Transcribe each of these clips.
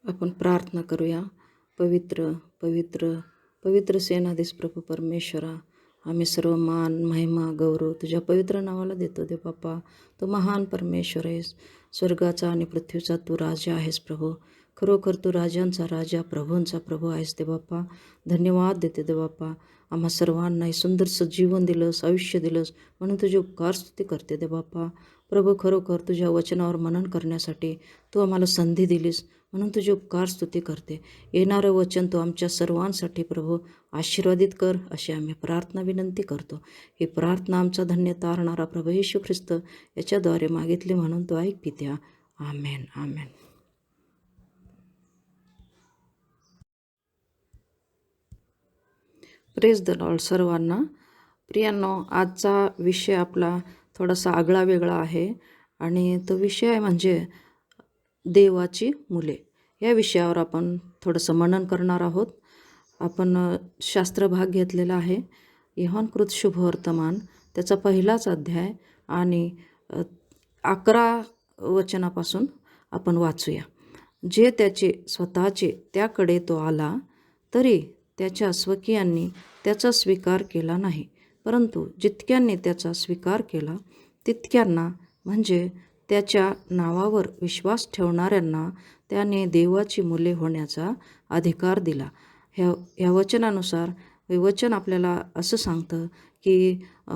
आपण प्रार्थना करूया. पवित्र पवित्र पवित्र सेनाधीश प्रभू परमेश्वरा, आम्ही सर्व मान महिमा गौरव तुझ्या पवित्र नावाला देतो. दे बाप्पा, तू महान परमेश्वर आहेस. स्वर्गाचा आणि पृथ्वीचा तू राजा आहेस प्रभू. खरोखर तू राजांचा राजा, प्रभूंचा प्रभू आहेस. दे बाप्पा, धन्यवाद देते दे बाप्पा. आम्हा सर्वांना हे सुंदरसं जीवन दिलंस, आयुष्य दिलंस, म्हणून तुझी उपकार स्तुती करते दे बाप्पा. प्रभू, खरोखर तुझ्या वचनावर मनन करण्यासाठी तू आम्हाला संधी दिलीस, म्हणून तुझी उपकार स्तुती करते. येणारं वचन तू आमच्या सर्वांसाठी प्रभू आशीर्वादित कर, अशी आम्ही प्रार्थना विनंती करतो. ही प्रार्थना आमचा धन्य तारणारा प्रभू येशू ख्रिस्त याच्याद्वारे मागितली, म्हणून तो ऐक पित्या. आमेन आमेन. प्रेज द लॉर्ड सर्वांना. प्रियांनो, आजचा विषय आपला थोडासा आगळा वेगळा आहे आणि तो विषय आहे म्हणजे देवाची मुले. या विषयावर आपण थोडंसं मनन करणार आहोत. आपण शास्त्रभाग घेतलेला आहे योहानकृत शुभवर्तमान, त्याचा 1 अध्याय आणि 11 वचनापासून आपण वाचूया. जे त्याचे स्वतःचे त्याकडे तो आला, तरी त्याच्या स्वकीयांनी त्याचा स्वीकार केला नाही, परंतु जितक्यांनी त्याचा स्वीकार केला तितक्यांना, म्हणजे त्याच्या नावावर विश्वास ठेवणाऱ्यांना, त्याने देवाची मुले होण्याचा अधिकार दिला. ह्या वचनानुसार हे वचन आपल्याला असं सांगतं की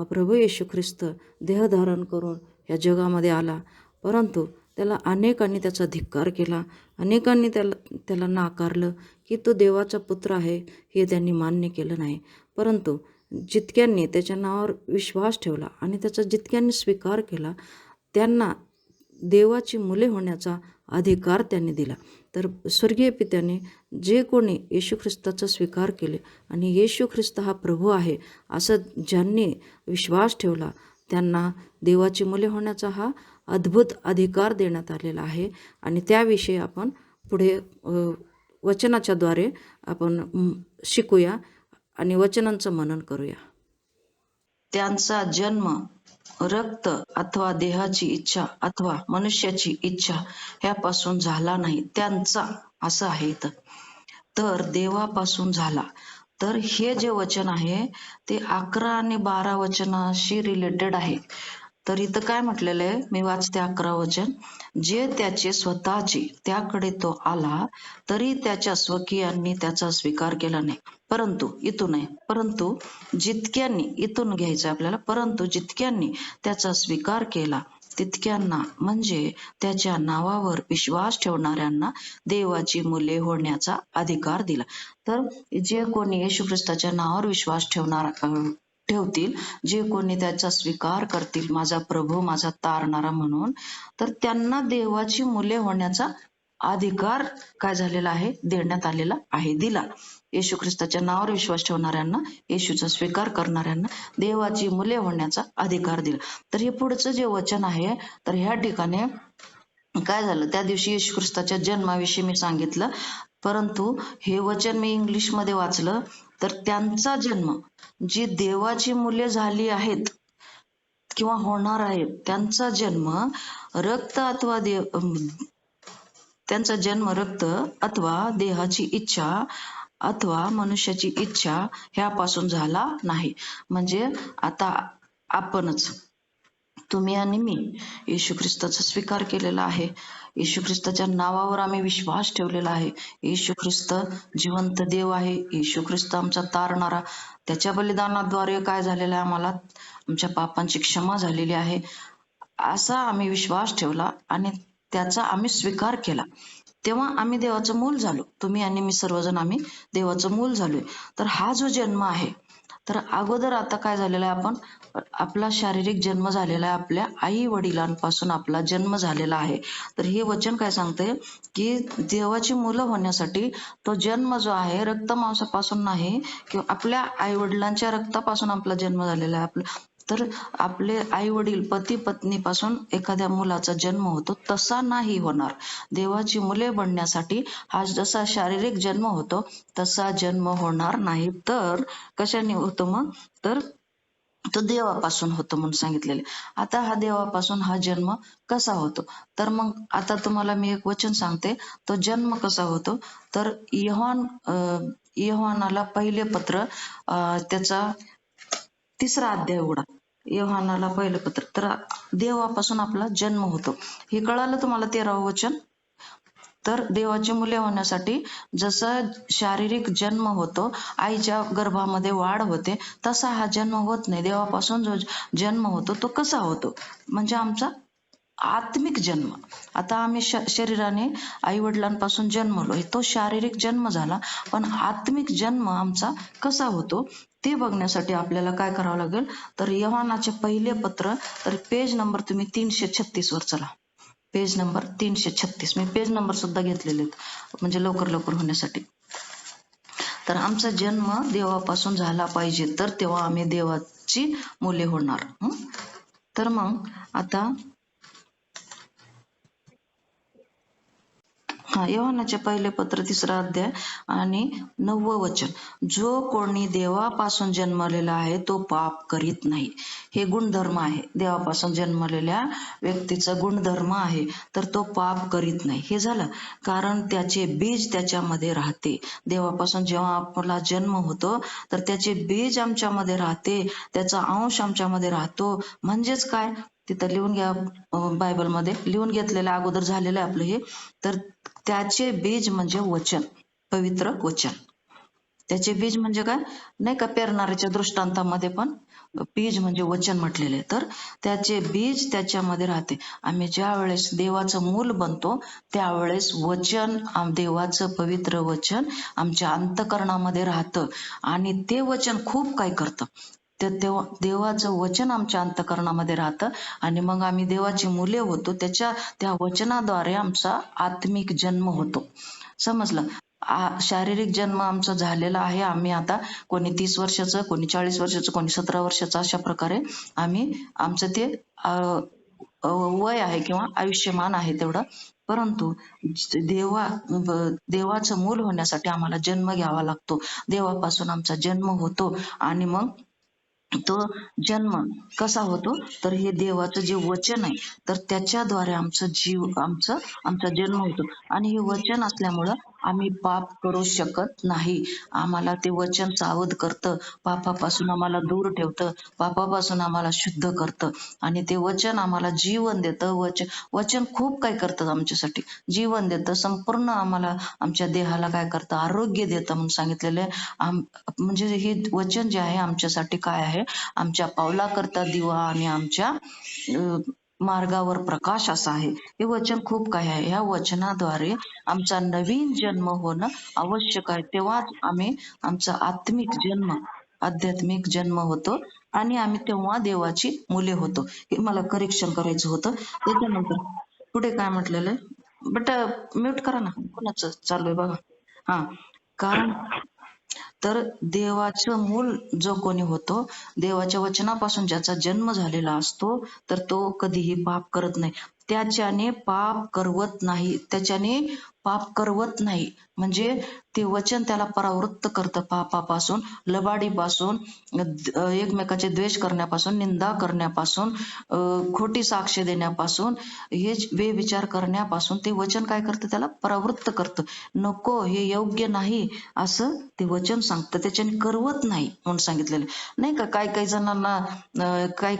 प्रभू येशू ख्रिस्त देहधारण करून ह्या जगामध्ये आला, परंतु त्याला अनेकांनी त्याचा धिक्कार केला. अनेकांनी त्याला नाकारलं की तो देवाचा पुत्र आहे, हे त्यांनी मान्य केलं नाही. परंतु जितक्यांनी त्याच्या नावावर विश्वास ठेवला आणि त्याचा जितक्यांनी स्वीकार केला त्यांना देवाची मुले होण्याचा अधिकार त्यांनी दिला. तर स्वर्गीय पित्याने जे कोणी येशू ख्रिस्ताचा स्वीकार केले आणि येशू ख्रिस्त हा प्रभू आहे असं ज्यांनी विश्वास ठेवला त्यांना देवाची मुले होण्याचा हा अद्भुत अधिकार देण्यात आलेला आहे. आणि त्याविषयी आपण पुढे वचनाच्याद्वारे आपण शिकूया आणि वचनांचं मनन करूया. त्यांचा जन्म रक्त अथवा देहाची इच्छा अथवा मनुष्याची इच्छा ह्यापासून झाला नाही. त्यांचा असं आहे इथं, तर देवापासून झाला. तर हे जे वचन आहे ते 11 आणि 12 वचनाशी रिलेटेड आहे. तर इथं काय म्हटलेलं आहे, मी वाचते 11 वचन. जे त्याचे स्वतःचे त्याकडे तो आला, तरी त्याच्या स्वकीयांनी त्याचा स्वीकार केला नाही, परंतु इथून आहे, परंतु जितक्यांनी, इथून घ्यायचं आपल्याला, परंतु जितक्यांनी त्याचा स्वीकार केला तितक्यांना, म्हणजे त्याच्या नावावर विश्वास ठेवणाऱ्यांना देवाची मुले होण्याचा अधिकार दिला. तर जे कोणी येशू ख्रिस्ताच्या नावावर विश्वास ठेवतील, जे कोणी त्याचा स्वीकार करतील, माझा प्रभू माझा तारणारा म्हणून, तर त्यांना देवाची मुले होण्याचा अधिकार काय झालेला आहे, देण्यात आलेला आहे, दिला. येशू ख्रिस्ताच्या नावावर विश्वास ठेवणाऱ्यांना, येशूचा स्वीकार करणाऱ्यांना देवाची मुले होण्याचा अधिकार दिला. तर हे पुढचं जे वचन आहे, तर ह्या ठिकाणी काय झालं, त्या दिवशी येशू ख्रिस्ताच्या जन्माविषयी मी सांगितलं, परंतु हे वचन मी इंग्लिशमध्ये वाचलं. तर त्यांचा जन्म, जी देवाची मुले झाली आहेत किंवा होणार आहेत, त्यांचा जन्म रक्त अथवा त्यांचा जन्म रक्त अथवा देहाची इच्छा अथवा मनुष्याची इच्छा ह्यापासून झाला नाही. म्हणजे आता आपणच, तुम्ही आणि मी, येशू ख्रिस्ताचा स्वीकार केलेला आहे. येशू ख्रिस्ताच्या नावावर आम्ही विश्वास ठेवलेला आहे. येशू ख्रिस्त जिवंत देव आहे. येशू ख्रिस्त आमचा तारणारा, त्याच्या बलिदानाद्वारे काय झालेलं आहे, आम्हाला आमच्या पापांची क्षमा झालेली आहे, असा आम्ही विश्वास ठेवला आणि त्याचा आम्ही स्वीकार केला, तेव्हा आम्ही देवाचं मूल झालो. तुम्ही आणि मी सर्वजण आम्ही देवाचं मूल झालोय. तर हा जो जन्म आहे, तर अगोदर आता काय झालेला आहे, आपण आपला शारीरिक जन्म झालेला आहे, आपल्या आई वडिलांपासून आपला जन्म झालेला आहे. तर हे वचन काय सांगतंय की देवाची मुलं होण्यासाठी तो जन्म जो आहे रक्त मांसापासून नाही, किंवा आपल्या आई वडिलांच्या रक्तापासून आपला जन्म झालेला आहे. तर आपले आई वडील, पती पत्नीपासून एखाद्या मुलाचा जन्म होतो तसा नाही होणार. देवाची मुले बनण्यासाठी हा जसा शारीरिक जन्म होतो तसा जन्म होणार नाही. तर कशाने होतो मग, तर तो देवापासून होतो म्हणून सांगितलेले. आता हा देवापासून हा जन्म कसा होतो? तर मग आता तुम्हाला मी एक वचन सांगते. तो जन्म कसा होतो? तर योहानाला पहिले पत्र त्याचा 3रा अध्याय उघडा. योहानाला पहिलं पत्र. तर देवापासून आपला जन्म होतो. हे कळालं तुम्हाला 13वं वचन? तर देवाची मुले होण्यासाठी जसं शारीरिक जन्म होतो, आईच्या गर्भामध्ये वाढ होते, तसा हा जन्म होत नाही. देवापासून जो जन्म होतो तो कसा होतो? म्हणजे आमचा आत्मिक जन्म. आता आम्ही शरीराने आई वडिलांपासून जन्मलोय, तो शारीरिक जन्म झाला, पण आत्मिक जन्म आमचा कसा होतो ते बघण्यासाठी आपल्याला काय करावं लागेल? तर योहानाचे पहिले पत्र, तर पेज नंबर तुम्ही 336 वर चला. Page number 336. मी पेज नंबर सुद्धा घेतलेले आहेत म्हणजे लवकर लवकर होण्यासाठी. तर आमचा जन्म देवापासून झाला पाहिजे, तर तेव्हा आम्ही देवाची मुले होणार. तर मग आता योहानाचे पहिले पत्र 3रा अध्याय आणि 9वं वचन. जो कोणी देवापासून जन्मलेला आहे तो पाप करीत नाही. हे गुणधर्म आहे. देवापासून जन्मलेल्या व्यक्तीचा गुणधर्म आहे. तर तो पाप करीत नाही. हे झालं कारण त्याचे बीज त्याच्यामध्ये राहते. देवापासून जेव्हा आपला जन्म होतो तर त्याचे बीज आमच्यामध्ये राहते, त्याचा अंश आमच्यामध्ये राहतो. म्हणजेच काय? तिथं लिहून घ्या, बायबलमध्ये लिहून घेतलेलं अगोदर झालेलं आहे आपलं हे. तर त्याचे बीज म्हणजे वचन, पवित्र वचन. त्याचे बीज म्हणजे काय? नाही का, पेरणाऱ्याच्या दृष्टांतामध्ये पण बीज म्हणजे वचन म्हटलेले. तर त्याचे बीज त्याच्यामध्ये राहते. आम्ही ज्या वेळेस देवाचं मूल बनतो त्यावेळेस वचन, देवाचं पवित्र वचन आमच्या अंतःकरणामध्ये राहतं आणि ते वचन खूप काय करतं. तेव्हा देवाचं वचन आमच्या अंतःकरणामध्ये राहतं आणि मग आम्ही देवाची मुले होतो. त्या वचनाद्वारे आमचा आत्मिक जन्म होतो. समजलं? शारीरिक जन्म आमचा झालेला आहे. आम्ही आता कोणी 30 वर्षाचं, कोणी 40 वर्षाचं, कोणी 17 वर्षाचं, अशा प्रकारे आम्ही आमचं ते वय आहे किंवा आयुष्यमान आहे तेवढं. परंतु देवाचं मूल होण्यासाठी आम्हाला जन्म घ्यावा लागतो. देवापासून आमचा जन्म होतो आणि मग तो जन्म कसा होतो? तर हे देवाचं जे वचन आहे तर त्याच्याद्वारे आमचा जन्म होतो आणि हे वचन असल्यामुळं आम्ही पाप करू शकत नाही. आम्हाला ते वचन सावध करतं, पापापासून आम्हाला दूर ठेवतं, पापापासून आम्हाला शुद्ध करतं आणि ते वचन आम्हाला जीवन देतं. वचन खूप काय करतं आमच्यासाठी. जीवन देतं, संपूर्ण आम्हाला आमच्या देहाला काय करतं? आरोग्य देतं म्हणून सांगितलेलं आहे. म्हणजे हे वचन जे आहे आमच्यासाठी काय आहे? आमच्या पावलाकरता दिवा आणि आमच्या मार्गावर प्रकाश असा आहे. हे वचन खूप काय आहे. या वचनाद्वारे आमचा नवीन जन्म होणं आवश्यक आहे. तेव्हाच आम्ही आमचा आध्यात्मिक जन्म होतो आणि आम्ही तेव्हा देवाची मुले होतो. हे मला करेक्शन करायचं होतं. त्याच्यानंतर पुढे काय म्हटलेलं आहे? बट म्यूट करा ना, कोणाचं चालू आहे बघा. कारण तर देवाचं मूल जो कोणी होतो, देवाच्या वचनापासून ज्याचा जन्म झालेला असतो, तर तो कधीही पाप करत नाही. त्याच्याने पाप करवत नाही. म्हणजे ते वचन त्याला परावृत्त करतं पापापासून, लबाडीपासून, एकमेकाचे द्वेष करण्यापासून, निंदा करण्यापासून, खोटी साक्ष देण्यापासून, हे विचार करण्यापासून ते वचन काय करतं? त्याला परावृत्त करतं. नको, हे योग्य नाही असं ते वचन सांगतं. त्याच्याने करवत नाही म्हणून सांगितलेलं नाही का. काही जणांना काही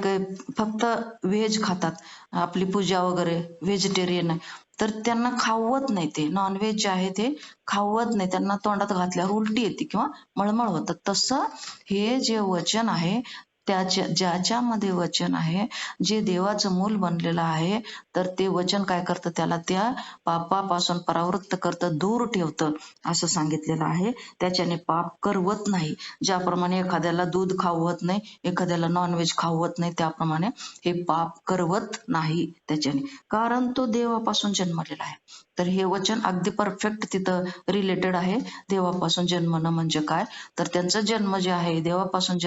फक्त व्हेज खातात, आपली पूजा वगैरे व्हेजिटेरियन आहे, तर त्यांना खावत नाही. ते नॉनव्हेज जे आहे ते खावत नाही. त्यांना तोंडात घातल्यावर उलटी येते किंवा मळमळ होतात. तसं हे जे वचन आहे ज्याच्यामध्ये वचन आहे, जे देवाचं मूल बनलेलं आहे, तर ते वचन काय करतं? त्याला त्या पापापासून परावृत्त करतं, दूर ठेवतं असं सांगितलेलं आहे. त्याच्याने पाप करवत नाही. ज्याप्रमाणे एखाद्याला दूध खावत नाही, एखाद्याला नॉनव्हेज खावत नाही, त्याप्रमाणे हे पाप करवत नाही त्याच्याने, कारण तो देवापासून जन्मलेला आहे. तर हे वचन अगदी परफेक्ट तिथं रिलेटेड आहे. देवापासून जन्मणं म्हणजे काय? तर त्यांचा जन्म जे आहे देवापासून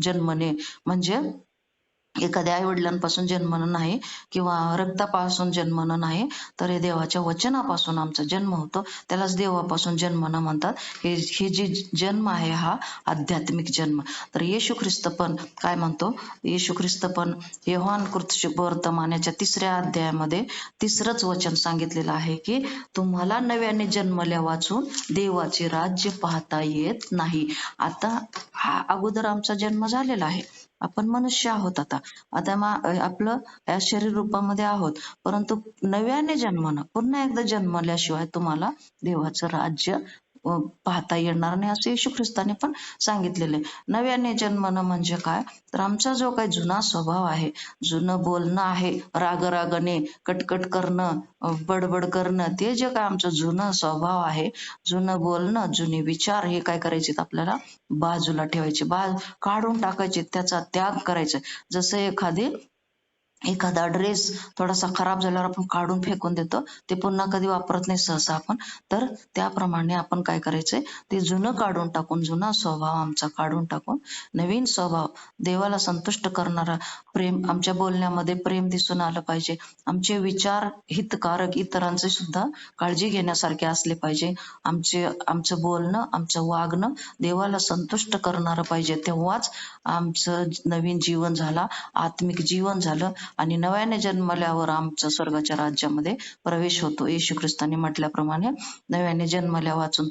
जन्मणे म्हणजे एखाद्या आई-वडिलांपासून जन्मणं नाही किंवा रक्तापासून जन्मणं नाही, तर हे देवाच्या वचनापासून आमचा जन्म होतो. त्यालाच देवापासून जन्मणं म्हणतात. हे जे जन्म आहे हा आध्यात्मिक जन्म. तर येशू ख्रिस्त पण काय म्हणतो? येशू ख्रिस्त पण योहान वर्तमानाच्या 3ऱ्या अध्यायामध्ये 3रंच वचन सांगितलेलं आहे की तुम्हाला नव्याने जन्मल्या वाचून देवाचे राज्य पाहता येत नाही. आता हा अगोदर आमचा जन्म झालेला आहे. आपण मनुष्य आहोत आता. आता आपलं या शरीर रूपामध्ये आहोत. परंतु नव्याने जन्मणं, पुन्हा एकदा जन्मल्याशिवाय तुम्हाला देवाचं राज्य पाहता येणार नाही असं येशू ख्रिस्ताने पण सांगितलेलं आहे. नव्याने जन्मणं म्हणजे काय? तर आमचा जो काही जुना स्वभाव आहे, जुनं बोलणं आहे, रागाने कटकट करणं, बडबड करणं, ते जे काय आमचं जुनं स्वभाव आहे, जुनं बोलणं, जुने विचार हे काय करायचे आपल्याला बाजूला ठेवायचे, काढून टाकायचे, त्याचा त्याग करायचा. जसं एखादा ड्रेस थोडासा खराब झाल्यावर आपण काढून फेकून देतो, ते पुन्हा कधी वापरत नाही सहसा आपण. तर त्याप्रमाणे आपण काय करायचंय, ते जुनं काढून टाकून, जुना स्वभाव आमचा काढून टाकून नवीन स्वभाव, देवाला संतुष्ट करणारा प्रेम, आमच्या बोलण्यामध्ये प्रेम दिसून आलं पाहिजे. आमचे विचार हितकारक, इतरांचे सुद्धा काळजी घेण्यासारखे असले पाहिजे. आमचं बोलणं, आमचं वागणं देवाला संतुष्ट करणारं पाहिजे. तेव्हाच आमचं नवीन जीवन झालं, आत्मिक जीवन झालं आणि नव्याने जन्मल्यावर आमचा स्वर्गाच्या राज्यामध्ये प्रवेश होतो. येशू ख्रिस्ताने म्हटल्याप्रमाणे नव्याने जन्मल्या वाचून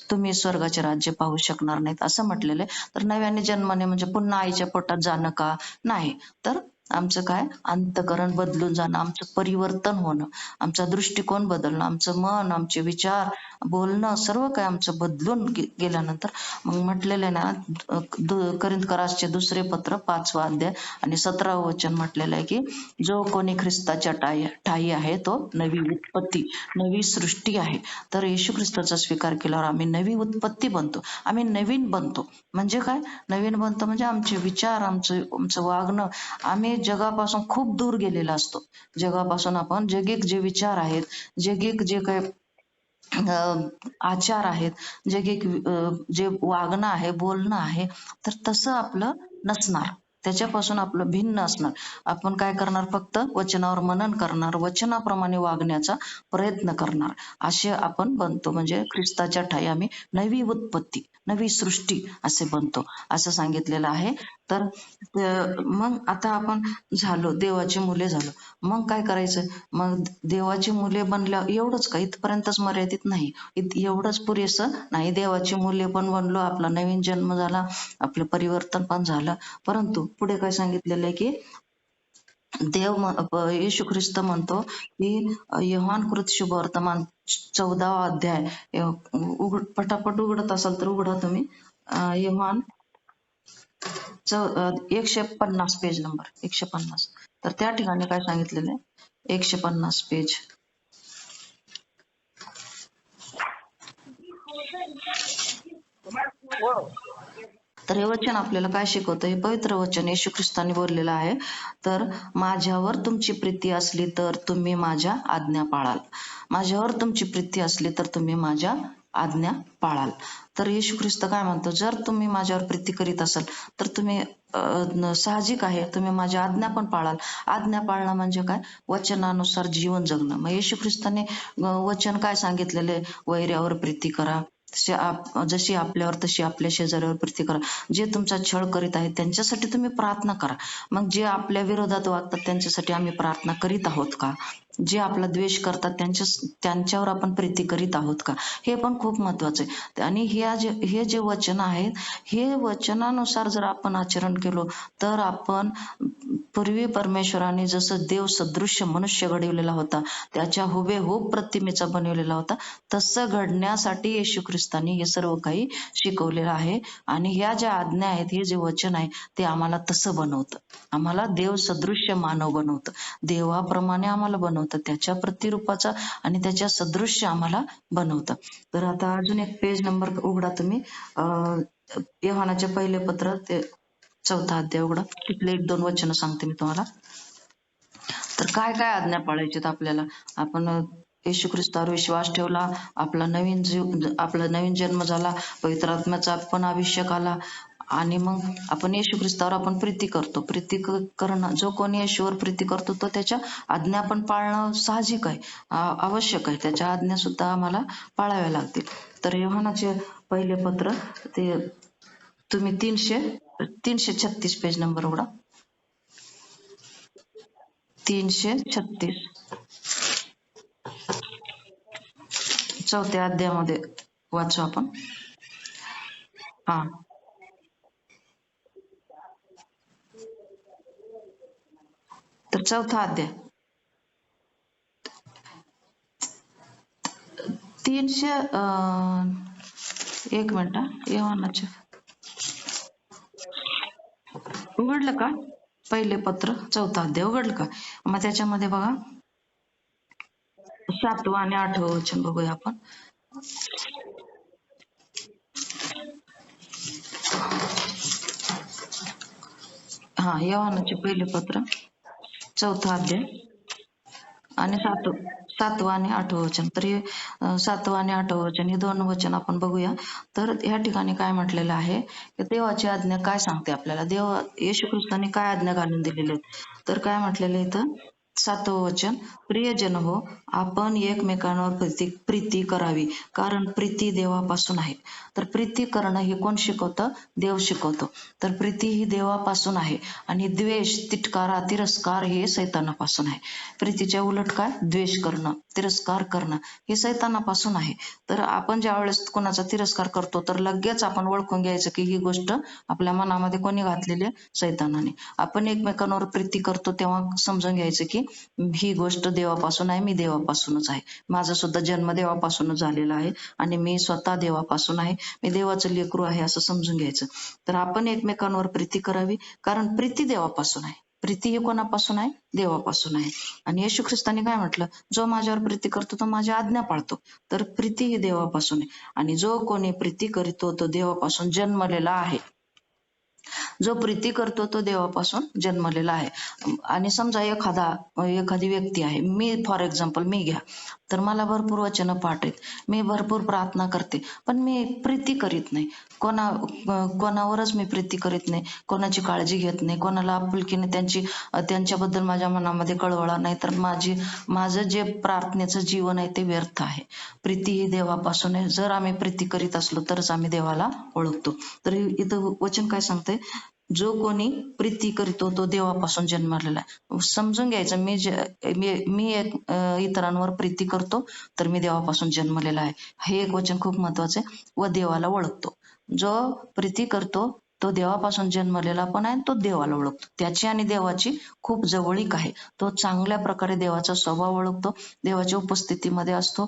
तुम्ही स्वर्गाचे राज्य पाहू शकणार नाहीत असं म्हटलेलं आहे. तर नव्याने जन्मणे म्हणजे पुन्हा आईच्या पोटात जाणं का? नाही. तर आमचं काय, अंतःकरण बदलून जाणं, आमचं परिवर्तन होणं, आमचा दृष्टिकोन बदलणं, आमचं मन, आमचे विचार, बोलणं सर्व काही आमचं बदलून गेल्यानंतर मग म्हटलेलं आहे ना, करिंथकरासचे 2 पत्र 5वा अध्याय आणि 17व वचन म्हटलेलं आहे की जो कोणी ख्रिस्ताच्या ठायी आहे तो नवी उत्पत्ती, नवी सृष्टी आहे. तर येशू ख्रिस्ताचा स्वीकार केल्यावर आम्ही नवी उत्पत्ती बनतो, आम्ही नवीन बनतो. म्हणजे काय नवीन बनतो? म्हणजे आमचे विचार, आमचं वागणं, आम्ही जगापासून खूप दूर गेलेला असतो. जगापासून आपण जगिक जे विचार आहेत, जगिक जे काही आचार आहेत, जे वागणं आहे, बोलणं आहे, तर तसं आपलं नसणार. त्याच्यापासून आपलं भिन्न असणार. आपण काय करणार? फक्त वचनावर मनन करणार, वचनाप्रमाणे वागण्याचा प्रयत्न करणार, असे आपण बनतो. म्हणजे ख्रिस्ताच्या ठायी आम्ही नवी उत्पत्ती, नवी सृष्टी असे बनतो असं सांगितलेलं आहे. तर मग आता आपण झालो देवाची मुले झालो. मग काय करायचं? मग देवाची मुले बनल्या एवढंच का? इथपर्यंतच मर्यादित नाही. एवढंच पुरेसं नाही. देवाची मुले पण बनलो, आपला नवीन जन्म झाला, आपलं परिवर्तन पण झालं. परंतु पुढे काय सांगितलेलं आहे की येशू ख्रिस्त म्हणतो की योहान कृत शुभवर्तमान 14वा अध्याय, पटापट उघडत असाल तर उघडा तुम्ही. योहान 150 पेज नंबर 150. तर त्या ठिकाणी काय सांगितलेलं आहे? 150 पेज. तर हे वचन आपल्याला काय शिकवतं? हे पवित्र वचन येशू ख्रिस्ताने बोललेलं आहे. तर माझ्यावर तुमची प्रीती असली तर तुम्ही माझ्या आज्ञा पाळाल. माझ्यावर तुमची प्रीती असली तर तुम्ही माझ्या आज्ञा पाळाल. तर येशू ख्रिस्त काय म्हणतो? जर तुम्ही माझ्यावर प्रीती करीत असाल तर तुम्ही साहजिक आहे तुम्ही माझ्या आज्ञा पण पाळाल. आज्ञा पाळणं म्हणजे काय? वचनानुसार जीवन जगणं. मग येशू ख्रिस्ताने वचन काय सांगितलेले? वैऱ्यावर प्रीती करा, जशी आपल्यावर तशी आपल्या शेजाऱ्यावर प्रीती करा. जे तुमचा छळ करीत आहेत त्यांच्यासाठी तुम्ही प्रार्थना करा. मग जे आपल्या विरोधात वागतात त्यांच्यासाठी आम्ही प्रार्थना करीत आहोत का? जे आपला द्वेष करतात त्यांच्यावर आपण प्रीती करीत आहोत का? हे पण खूप महत्वाचं आहे. आणि हे जे वचन आहेत, हे वचनानुसार जर आपण आचरण केलो तर आपण पूर्वी परमेश्वराने जसं देव सदृश्य मनुष्य घडवलेला होता, त्याच्या हुबेहूब प्रतिमेचा बनवलेला होता, तसं घडण्यासाठी येशू ख्रिस्ताने हे सर्व काही शिकवलेलं आहे. आणि ह्या ज्या आज्ञा आहेत, हे जे वचन आहे ते आम्हाला तसं बनवतं. आम्हाला देव सदृश्य मानव बनवतं, देवाप्रमाणे आम्हाला बनवतं, त्याच्या प्रतिरूपाचा आणि त्याच्या सदृश्य आम्हाला बनवतं. तर आता अजून एक पेज नंबर उघडा तुम्ही. योहानाचे पहिले पत्र ते 4था अध्याय उघडा. तिथले 1-2 वचन सांगते मी तुम्हाला. तर काय काय आज्ञा पाळायच्यात आपल्याला? आपण येशू ख्रिस्तावर विश्वास ठेवला, आपला नवीन जन्म झाला, पवित्र आत्म्याचा पण अभिषेक आला, आणि मग आपण येशू ख्रिस्तावर आपण प्रीती करतो. करणं, जो कोणी येशूवर प्रीती करतो तो त्याच्या आज्ञा पण पाळणं साहजिक आहे, आवश्यक आहे. त्याच्या आज्ञा सुद्धा आम्हाला पाळाव्या लागतील. तर योहानाचे पहिले पत्र ते तुम्ही 336 पेज नंबर उघडा. 336 चौथ्या अध्यायामध्ये वाचू आपण. हा, तर चौथा अध्याय 300 एक मिनिट हा. योहानाचे उघडलं का? पहिले पत्र चौथा अध्याय उघडलं का? मग त्याच्यामध्ये बघा 7वं आणि 8वं वचन बघूया आपण. हा, योहानाचे पहिले पत्र चौथा अध्याय आणि 7वं आणि 8वं वचन. तर हे 7वं आणि 8वं वचन हे दोन वचन आपण बघूया. तर या ठिकाणी काय म्हटलेलं आहे की देवाची आज्ञा काय सांगते आपल्याला, येशू ख्रिस्ताने काय आज्ञा घालून दिलेले आहेत. तर काय म्हटलेलं आहे इथं 7वं वचन, प्रियजन हो, आपण एकमेकांवर प्रीती करावी, कारण प्रीती देवापासून आहे. तर प्रीती करणं हे कोण शिकवतं? देव शिकवतो. तर प्रीती ही देवापासून आहे आणि द्वेष, तिटकारा, तिरस्कार हे सैतानापासून आहे. प्रीतीच्या उलट काय? द्वेष करणं, तिरस्कार करणं हे सैतानापासून आहे. तर आपण ज्या वेळेस कोणाचा तिरस्कार करतो तर लगेच आपण ओळखून घ्यायचं की ही गोष्ट आपल्या मनामध्ये कोणी घातलेली आहे? सैतानाने. आपण एकमेकांवर प्रीती करतो तेव्हा समजून घ्यायचं की ही गोष्ट देवापासून आहे, मी देवापासूनच आहे. माझा सुद्धा जन्म देवापासूनच झालेला आहे आणि मी स्वतः देवापासून आहे, मी देवाचं लेकरू आहे असं समजून घ्यायचं. तर आपण एकमेकांवर प्रीती करावी, कारण प्रीती देवापासून आहे. प्रीती ही कोणापासून आहे? देवापासून आहे. आणि येशू ख्रिस्ताने काय म्हटलं? जो माझ्यावर प्रीती करतो तो माझ्या आज्ञा पाळतो. तर प्रीती ही देवापासून आहे आणि जो कोणी प्रीती करीतो तो देवापासून जन्मलेला आहे. जो प्रीती करतो तो देवापासून जन्मलेला आहे. आणि समजा एखादी व्यक्ती आहे, मी फॉर एक्झाम्पल मी घ्या, तर मला भरपूर वचनं पाठ आहेत, मी भरपूर प्रार्थना करते, पण मी प्रीती करीत नाही. कोणावरच मी प्रीती करीत नाही, कोणाची काळजी घेत नाही, कोणाला आपुलकीने त्यांच्याबद्दल माझ्या मनामध्ये कळवळा नाही, तर माझं जे प्रार्थनेचं जीवन आहे ते व्यर्थ आहे. प्रीती ही देवापासून आहे. जर आम्ही प्रीती करीत असलो तरच आम्ही देवाला ओळखतो. तर इथं वचन काय सांगतंय? जो कोणी प्रीती करतो तो देवापासून जन्मलेला आहे. समजून घ्यायचं, इतरांवर प्रीती करतो तर मी देवापासून जन्मलेला आहे. हे एक वचन खूप महत्वाचं आहे. व देवाला ओळखतो. जो प्रीती करतो तो देवापासून जन्मलेला पण आहे, तो देवाला ओळखतो. त्याची आणि देवाची खूप जवळीक आहे. तो चांगल्या प्रकारे देवाचा स्वभाव ओळखतो, देवाच्या उपस्थितीमध्ये असतो,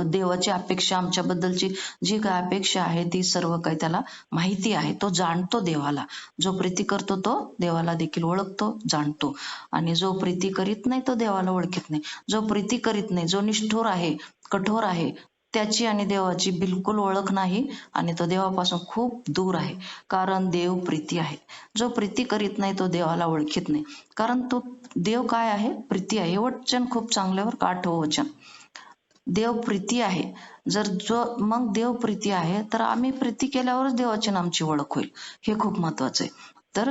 देवाची अपेक्षा, आमच्याबद्दलची जी काय अपेक्षा आहे ती सर्व काही त्याला माहिती आहे. तो जाणतो देवाला. जो प्रीती करतो तो देवाला देखील ओळखतो, जाणतो. आणि जो प्रीती करीत नाही तो देवाला ओळखीत नाही. जो प्रीती करीत नाही, जो निष्ठुर आहे, कठोर आहे, त्याची आणि देवाची बिलकुल ओळख नाही आणि तो देवापासून खूप दूर आहे. कारण देव प्रीती आहे. जो प्रीती करीत नाही तो देवाला ओळखीत नाही. कारण तो देव काय आहे? प्रीती आहे. हे वचन खूप चांगल्यावर 8वं वचन. देव प्रीती आहे. मग देव प्रीती आहे तर आम्ही प्रीती केल्यावरच देवाची आणि आमची ओळख होईल. हे खूप महत्वाचं आहे. तर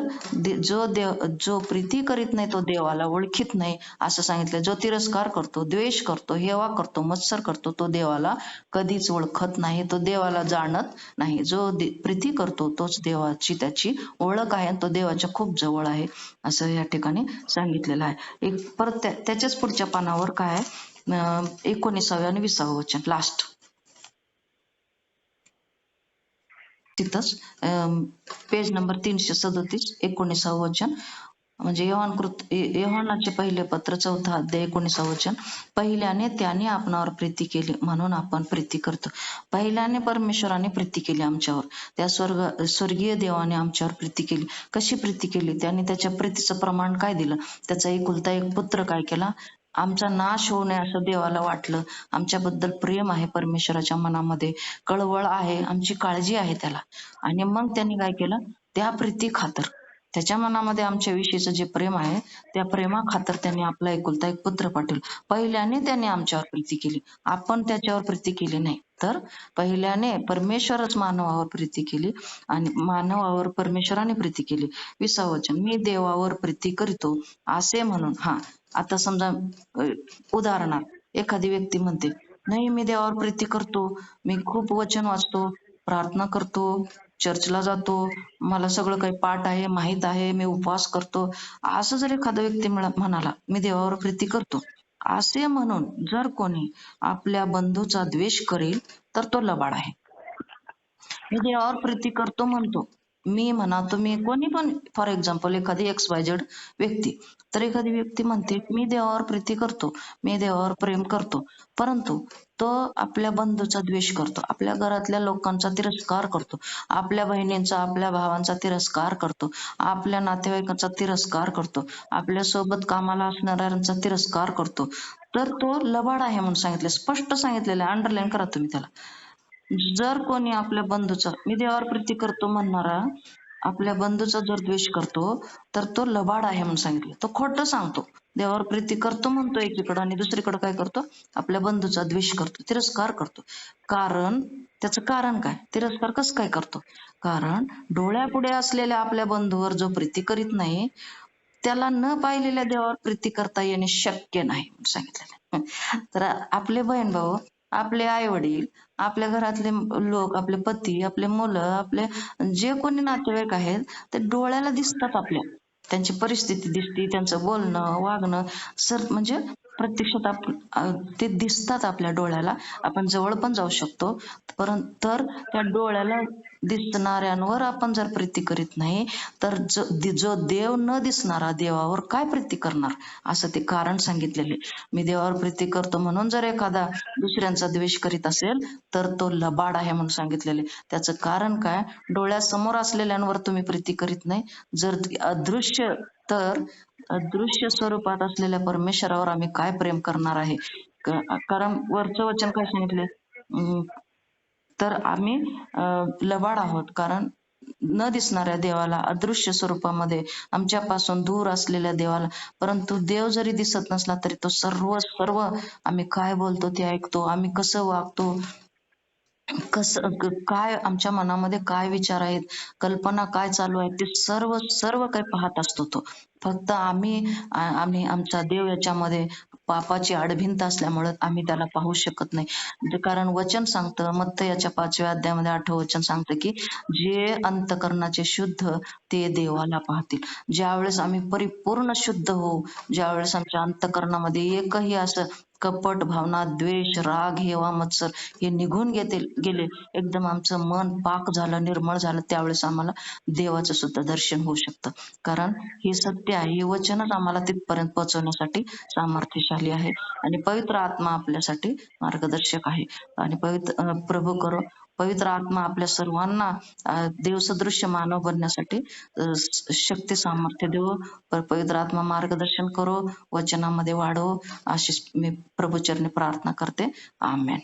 जो प्रीती करीत नाही तो देवाला ओळखीत नाही असं सांगितलं. जो तिरस्कार करतो, द्वेष करतो, हेवा करतो, मत्सर करतो तो देवाला कधीच ओळखत नाही, तो देवाला जाणत नाही. जो प्रीती करतो तोच देवाची त्याची ओळख आहे आणि तो देवाच्या खूप जवळ आहे असं या ठिकाणी सांगितलेलं आहे. परत त्याच्याच पुढच्या पानावर काय आहे? 19 आणि 20 वचन लास्ट. तिथंच पेज नंबर 337 19 वचन. म्हणजे योहानाचे पहिले पत्र चौथा अध्याय 19 वचन. पहिल्याने त्याने आपणावर प्रीती केली म्हणून आपण प्रीती करतो. पहिल्याने परमेश्वराने प्रीती केली आमच्यावर. त्या स्वर्गीय देवाने आमच्यावर प्रीती केली. कशी प्रीती केली? त्याने त्याच्या प्रीतीचं प्रमाण काय दिलं? त्याचा एकुलता एक पुत्र काय केला? आमचा नाश होऊ नये असं देवाला वाटलं. आमच्याबद्दल प्रेम आहे परमेश्वराच्या मनामध्ये, कळवळ आहे, आमची काळजी आहे त्याला. आणि मग त्यांनी काय केलं? त्या प्रीती खातर, त्याच्या मनामध्ये आमच्या विषयीचं जे प्रेम आहे त्या प्रेमाखातर त्यांनी आपला एकुलता एक पुत्र पाठवला. पहिल्याने त्याने आमच्यावर प्रीती केली, आपण त्याच्यावर प्रीती केली नाही. तर पहिल्याने परमेश्वरच मानवावर प्रीती केली आणि मानवावर परमेश्वराने प्रीती केली. 20वं वचन, मी देवावर प्रीती करीतो असे म्हणून. आता समजा उदाहरणार्थ एखादी व्यक्ती म्हणते, नाही मी देवावर प्रीती करतो, मी खूप वचन वाचतो, प्रार्थना करतो, चर्चला जातो, मला सगळं काही पाठ आहे, माहित आहे, मी उपवास करतो. असं जर एखादा व्यक्ती म्हणाला, मी देवावर प्रीती करतो, असे म्हणून जर कोणी आपल्या बंधूचा द्वेष करेल तर तो लबाड आहे. मी देवावर प्रीती करतो म्हणतो. मी म्हणा तुम्ही कोणी पण, फॉर एक्झाम्पल एखादी XYZ व्यक्ती, तर एखादी व्यक्ती म्हणते मी देवावर प्रीती करतो, मी देवावर प्रेम करतो, परंतु तो आपल्या बंधूचा द्वेष करतो, आपल्या घरातल्या लोकांचा तिरस्कार करतो, आपल्या बहिणींचा, आपल्या भावांचा तिरस्कार करतो, आपल्या नातेवाईकांचा तिरस्कार करतो, आपल्या सोबत कामाला असणाऱ्यांचा तिरस्कार करतो, तर तो लबाड आहे म्हणून सांगितले. स्पष्ट सांगितलेलं आहे, अंडरलाईन करा तुम्ही त्याला. जर कोणी आपल्या बंधूचा, मी देवावर प्रीती करतो म्हणणारा आपल्या बंधूचा जर द्वेष करतो तर तो लबाड आहे म्हणून सांगितलं. तो खोटं सांगतो. देवावर प्रीती करतो म्हणतो एकीकडं आणि दुसरीकडे काय करतो, आपल्या बंधूचा द्वेष करतो, तिरस्कार करतो. कारण त्याचं कारण काय, तिरस्कार कसं काय करतो, कारण डोळ्यापुढे असलेल्या आपल्या बंधूवर जो प्रीती करीत नाही त्याला न पाहिलेल्या देवावर प्रीती करता येणे शक्य नाही म्हणून सांगितलेलं आहे. तर आपले बहीण भाऊ, आपले आई वडील, आपल्या घरातले लोक, आपले पती, आपले मुलं, आपले जे कोणी नातेवाईक आहेत ते डोळ्याला दिसतात आपल्या. त्यांची परिस्थिती दिसते, त्यांचं बोलणं, वागणं म्हणजे प्रत्यक्षात ते दिसतात आपल्या डोळ्याला. आपण जवळ पण जाऊ शकतो. परंतु तर त्या डोळ्याला दिसणाऱ्यांवर आपण जर प्रीती करीत नाही तर जो देव न दिसणारा देवावर काय प्रीती करणार, असं ते कारण सांगितलेले. मी देवावर प्रीती करतो म्हणून जर एखादा दुसऱ्यांचा द्वेष करीत असेल तर तो लबाड आहे म्हणून सांगितलेले. त्याचं कारण काय, डोळ्यासमोर असलेल्यांवर तुम्ही प्रीती करीत नाही. जर अदृश्य, तर अदृश्य स्वरूपात असलेल्या परमेश्वरावर आम्ही काय प्रेम करणार आहे. कारण वरचं वचन काय सांगितले, तर आम्ही लबाड आहोत, कारण न दिसणाऱ्या देवाला, अदृश्य स्वरूपामध्ये आमच्यापासून दूर असलेल्या देवाला, परंतु देव जरी दिसत नसला तरी तो सर्व आम्ही काय बोलतो ते ऐकतो, आम्ही कसं वागतो, काय आमच्या मनामध्ये काय विचार आहेत, कल्पना काय चालू आहे, ते सर्व काही पाहत असतो तो. फक्त आम्ही आमचा देव याच्यामध्ये पापाची आडभिंत असल्यामुळे आम्ही त्याला पाहू शकत नाही. कारण वचन सांगतं, मत्तयाच्या 5व्या अध्यायामध्ये 8वं वचन सांगतं की जे अंतकरणाचे शुद्ध ते देवाला पाहतील. ज्यावेळेस आम्ही परिपूर्ण शुद्ध होऊ, ज्यावेळेस आमच्या अंतकरणामध्ये एकही असं कपट भावना, द्वेष, राग, हेवा, मत्सर हे निघून गेले, एकदम आमचं मन पाक झालं, निर्मळ झालं, त्यावेळेस आम्हाला देवाचं सुद्धा दर्शन होऊ शकतं. कारण हे सत्य आहे, हे वचनच आम्हाला तिथपर्यंत पोहोचवण्यासाठी सामर्थ्यशाली आहे आणि पवित्र आत्मा आपल्यासाठी मार्गदर्शक आहे. आणि पवित्र आत्मा आपल्या सर्वांना देवसदृश्य मानव बनण्यासाठी शक्ती सामर्थ्य देव, पवित्र आत्मा मार्गदर्शन करो, वचनामध्ये वाढव, अशी मी प्रभूचरणी प्रार्थना करते. आमेन.